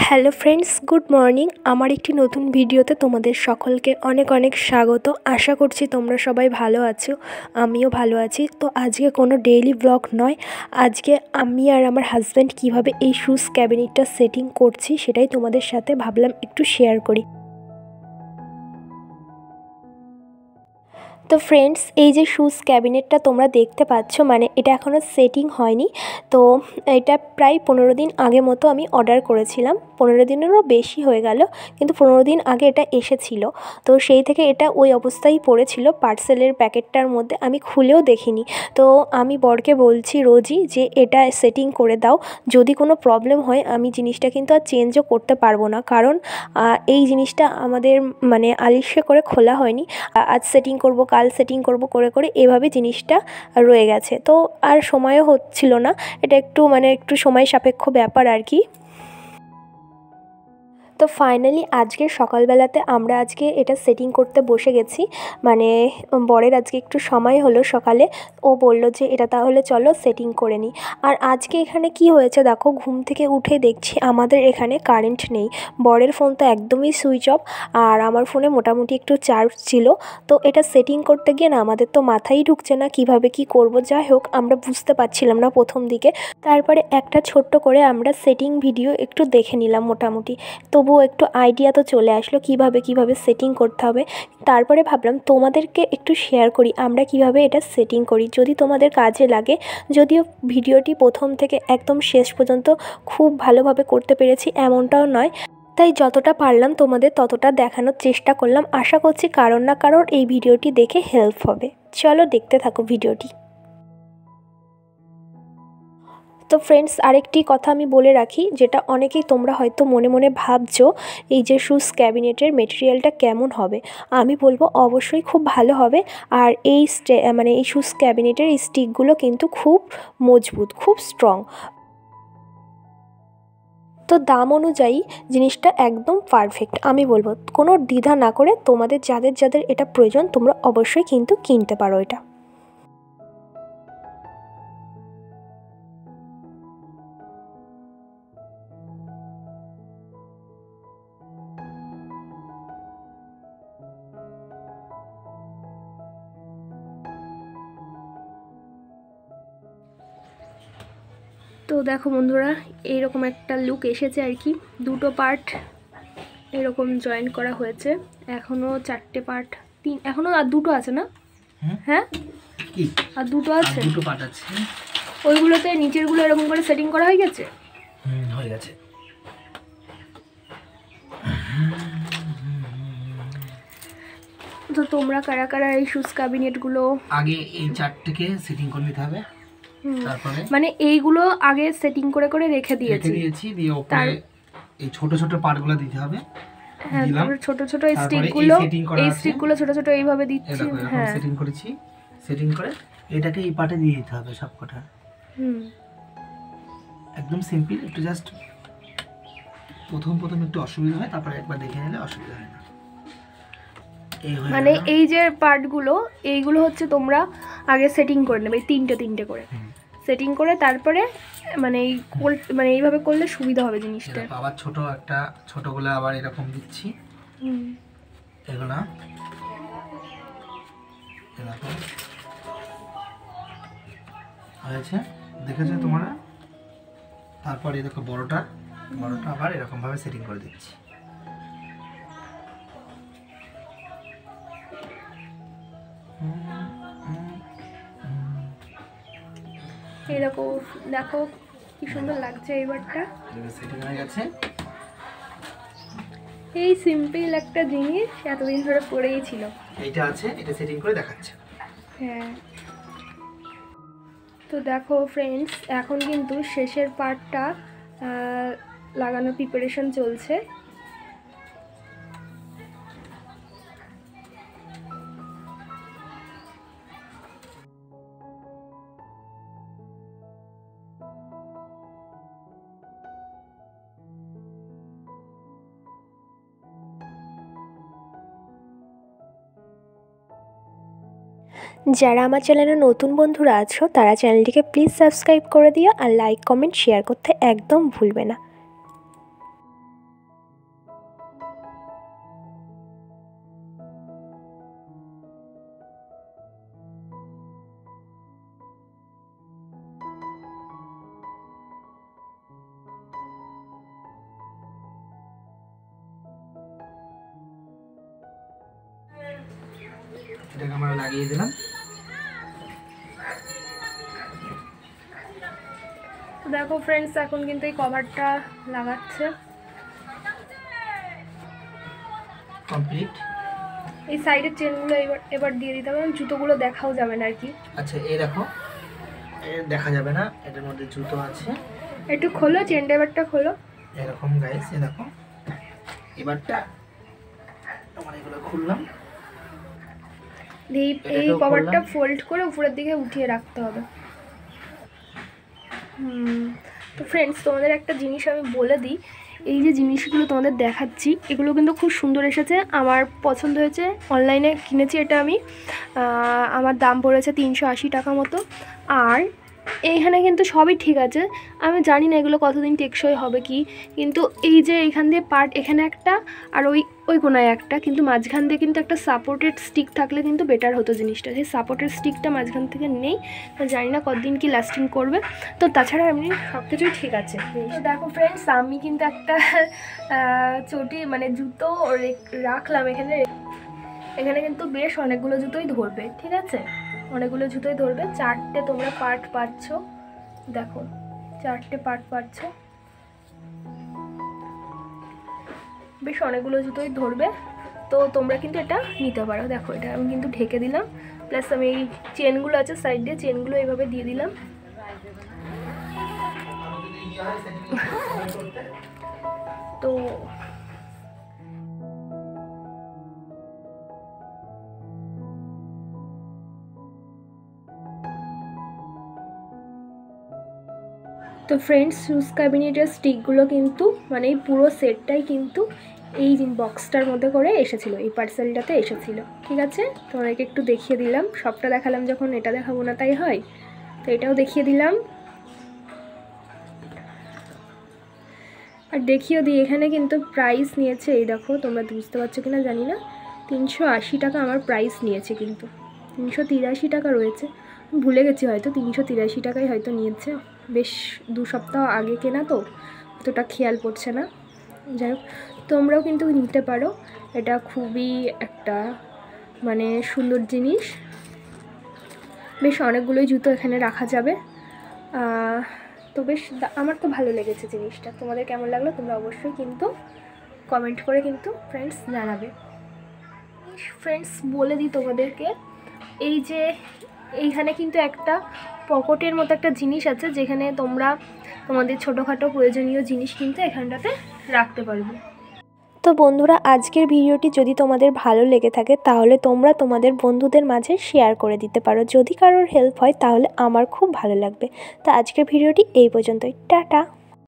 Hello friends, good morning. আমার একটি নতুন ভিডিওতে তোমাদের সকলকে অনেক অনেক স্বাগত। আশা করছি তোমরা সবাই ভালো আছো, আমিও ভালো আছি। তো আজকে কোনো ডেইলি ব্লগ নয়, আজকে আমি আর আমার হাজব্যান্ড কিভাবে এই শুজ ক্যাবিনেটটা সেটিং করছি সেটাই তোমাদের সাথে ভাবলাম একটু শেয়ার করি। তো ফ্রেন্ডস, এই যে শুজ ক্যাবিনেটটা তোমরা দেখতে পাচ্ছ, মানে এটা এখনও সেটিং হয়নি। তো এটা প্রায় 15 দিন আগে মতো আমি অর্ডার করেছিলাম, 15 দিনেরও বেশি হয়ে গেল, কিন্তু 15 দিন আগে এটা এসেছিলো। তো সেই থেকে এটা ওই অবস্থায় পড়েছিল পার্সেলের প্যাকেটটার মধ্যে, আমি খুলেও দেখিনি। তো আমি বরকে বলছি রোজই যে এটা সেটিং করে দাও, যদি কোনো প্রবলেম হয় আমি জিনিসটা কিন্তু আর চেঞ্জও করতে পারবো না, কারণ এই জিনিসটা আমাদের মানে আলিস্যে করে খোলা হয়নি। আজ সেটিং করব, কাল সেটিং করব করে করে এভাবে জিনিসটা রয়ে গেছে। তো আর সময়ও হচ্ছিল না, এটা একটু সময় সাপেক্ষ ব্যাপার আর কি। তো ফাইনালি আজকে সকালবেলাতে আমরা আজকে এটা সেটিং করতে বসে গেছি, মানে বরের আজকে একটু সময় হলো সকালে, ও বলল যে এটা তাহলে চলো সেটিং করে নিই। আর আজকে এখানে কি হয়েছে দেখো, ঘুম থেকে উঠে দেখছি আমাদের এখানে কারেন্ট নেই। বরের ফোন তো একদমই সুইচ অফ, আর আমার ফোনে মোটামুটি একটু চার্জ ছিল। তো এটা সেটিং করতে গিয়ে না আমাদের তো মাথায় ঢুকছে না কিভাবে কি করব। যাই হোক, আমরা বুঝতে পারছিলাম না প্রথম দিকে। তারপরে একটা ছোট্ট করে আমরা সেটিং ভিডিও একটু দেখে নিলাম, মোটামুটি তবুও একটু আইডিয়া তো চলে আসলো কিভাবে সেটিং করতে হবে। তারপরে ভাবলাম তোমাদেরকে একটু শেয়ার করি আমরা কিভাবে এটা সেটিং করি, যদি তোমাদের কাজে লাগে। যদিও ভিডিওটি প্রথম থেকে একদম শেষ পর্যন্ত খুব ভালোভাবে করতে পেরেছি এমনটাও নয়, তাই যতটা পারলাম তোমাদের ততটা দেখানোর চেষ্টা করলাম। আশা করছি কারোর না কারোর এই ভিডিওটি দেখে হেল্প হবে। চলো দেখতে থাকো ভিডিওটি। তো ফ্রেন্ডস, আরেকটি কথা আমি বলে রাখি, যেটা অনেকেই তোমরা হয়তো মনে মনে ভাবছো, এই যে শুজ ক্যাবিনেটের মেটেরিয়ালটা কেমন হবে। আমি বলবো অবশ্যই খুব ভালো হবে। আর এই এই শুজ ক্যাবিনেটের এই স্টিকগুলো কিন্তু খুব মজবুত, খুব স্ট্রং। তো দাম অনুযায়ী জিনিসটা একদম পারফেক্ট। আমি বলবো কোনো দ্বিধা না করে তোমাদের যাদের যাদের এটা প্রয়োজন তোমরা অবশ্যই কিন্তু কিনতে পারো এটা। তো দেখো বন্ধুরা, এইরকম একটা লুক এসেছে আর কি। দুটো পার্ট এরকম জয়েন করা হয়েছে, এখনও 4টে পার্ট, এখনও আর দুটো আছে না? হ্যাঁ, কি আর দুটো আছে? দুটো পার্ট আছে। ওইগুলোতে নিচেরগুলো এরকম করে সেটিং করা হয়ে গেছে। হয়ে গেছে। তো তোমরা কারা কারা এই শুজ ক্যাবিনেটগুলো আগে এই চারটিকে সেটিং করে নিতে হবে, তারপরে মানে এইগুলো আগে সেটিং করে করে রেখে দিয়েছি, দিয়ে ওপরে এই ছোট ছোট পার্টগুলো দিতে হবে। হ্যাঁ, তারপরে ছোট ছোট এই স্টিকগুলো ছোট ছোট এইভাবে দিচ্ছি। হ্যাঁ, সেটিং করেছি, সেটিং করে এটাকে এই পার্টে দিয়ে দিতে হবে সবকটা। একদম সিম্পল, একটু জাস্ট প্রথম একটু অসুবিধা হয়, তারপরে একবার দেখে নিলে অসুবিধা হয় না। মানে এই যে পার্টগুলো, এইগুলো হচ্ছে তোমরা আগে সেটিং করে নেবে, তিনটে করে সেটিং করে তারপরে মানে এইভাবে করলে সুবিধা হবে জিনিসটা। আবার ছোটগুলো আবার এরকম দিচ্ছি। এগুলা হয়েছে, দেখেছো তোমরা? তারপরে দেখো বড়টা আবার এরকম ভাবে সেটিং করে দিচ্ছি। এই দেখো কি সুন্দর লাগছে এইবারটা, সেটিং হয়ে গেছে। এই সিম্পল একটা জিনিস এতদিন ধরে পড়েই ছিল, এইটা আছে, এটা সেটিং করে দেখাচ্ছে। হ্যাঁ। তো দেখো ফ্রেন্ডস, এখন কিন্তু শেষের পার্টটা লাগানোর প্রিপারেশন চলছে। যারা আমার চ্যানেলে নতুন বন্ধুরা আছো তারা চ্যানেলটিকে প্লিজ সাবস্ক্রাইব করে দিও, আর লাইক কমেন্ট শেয়ার করতে একদম ভুলবে না। এটাকে আমরা লাগিয়ে দিলাম। তো দেখো ফ্রেন্ডস, এখন কিন্তু এই কভারটা লাগাচ্ছে। কমপ্লিট। এই সাইডের চেনগুলো এবার দিয়ে দিতে হবে, জুতোগুলো দেখাও যাবে না আর কি। আচ্ছা এই দেখো, দেখা যাবে না, এটার মধ্যে জুতো আছে। একটু খোলো চেনটা, এবারটা খোলো। এরকম গাইস, এই দেখো এবারটা আমরা এগুলো খুললাম। এই কভারটা ফোল্ড করে উপরের দিকে উঠিয়ে রাখতে হবে। তো ফ্রেন্ডস, তোমাদের একটা জিনিস আমি বলে দিই, এই যে জিনিসগুলো তোমাদের দেখাচ্ছি এগুলো কিন্তু খুব সুন্দর এসেছে, আমার পছন্দ হয়েছে। অনলাইনে কিনেছি এটা আমি, আমার দাম পড়েছে 380 টাকা মতো। আর এইখানে কিন্তু সবই ঠিক আছে, আমি জানি না এগুলো কতদিন টেকসই হবে কি, কিন্তু এই যে এইখান দিয়ে পার্ট এখানে একটা আর ওই কোনায় একটা, কিন্তু মাঝখান দিয়ে কিন্তু একটা সাপোর্টেড স্টিক থাকলে কিন্তু বেটার হতো জিনিসটা। সেই সাপোর্টেড স্টিকটা মাঝখান থেকে নেই, তো জানি না কতদিন কি লাস্টিং করবে। তো তাছাড়া এমনি সব কিছুই ঠিক আছে। তো দেখো ফ্রেন্ডস, আমি কিন্তু একটা চটি মানে জুতো রাখলাম এখানে। এখানে কিন্তু বেশ অনেকগুলো জুতোই ধরবে, ঠিক আছে, অনেকগুলো জুতোই ধরবে। 4টে তোমরা পার্ট পাচ্ছ, দেখো 4টে পার্ট পাচ্ছ, বেশ অনেকগুলো জুতোই ধরবে। তো তোমরা কিন্তু এটা নিতে পারো। দেখো এটা আমি কিন্তু ঢেকে দিলাম, প্লাস আমি এই চেনগুলো আছে সাইড দিয়ে, চেনগুলো এইভাবে দিয়ে দিলাম। তো তো ফ্রেন্ডস, শুজ ক্যাবিনেটের স্টিকগুলো কিন্তু মানে এই পুরো সেটটাই কিন্তু এই বক্সটার মধ্যে করে এসেছিলো, এই পার্সেলটাতে এসেছিলো, ঠিক আছে। তোমাদেরকে একটু দেখিয়ে দিলাম, সবটা দেখালাম যখন এটা দেখাবো না তাই হয়, তো এটাও দেখিয়ে দিলাম। আর দেখিয়ে দিই, এখানে কিন্তু প্রাইস নিয়েছে, এই দেখো তোমরা বুঝতে পারছো কিনা জানি না, 380 টাকা আমার প্রাইস নিয়েছে, কিন্তু 383 টাকা রয়েছে, ভুলে গেছি, হয়তো 383 টাকাই হয়তো নিয়েছে। বেশ 2 সপ্তাহ আগে কেনা তো অতটা খেয়াল পড়ছে না। যাই হোক, তোমরাও কিন্তু নিতে পারো, এটা খুবই একটা মানে সুন্দর জিনিস। বেশ অনেকগুলোই জুতো এখানে রাখা যাবে। তো বেশ আমার তো ভালো লেগেছে জিনিসটা। তোমাদের কেমন লাগলো তোমরা অবশ্যই কিন্তু কমেন্ট করে কিন্তু ফ্রেন্ডস জানাবে। ফ্রেন্ডস বলে দিই তোমাদেরকে, এই যে এইখানে কিন্তু একটা পকেটের মতো একটা জিনিস আছে, যেখানে তোমরা তোমাদের ছোটোখাটো প্রয়োজনীয় জিনিস কিন্তু এখানটাতে রাখতে পারবে। তো বন্ধুরা, আজকের ভিডিওটি যদি তোমাদের ভালো লেগে থাকে তাহলে তোমরা তোমাদের বন্ধুদের মাঝে শেয়ার করে দিতে পারো। যদি কারোর হেল্প হয় তাহলে আমার খুব ভালো লাগবে। তো আজকের ভিডিওটি এই পর্যন্তই, টাটা।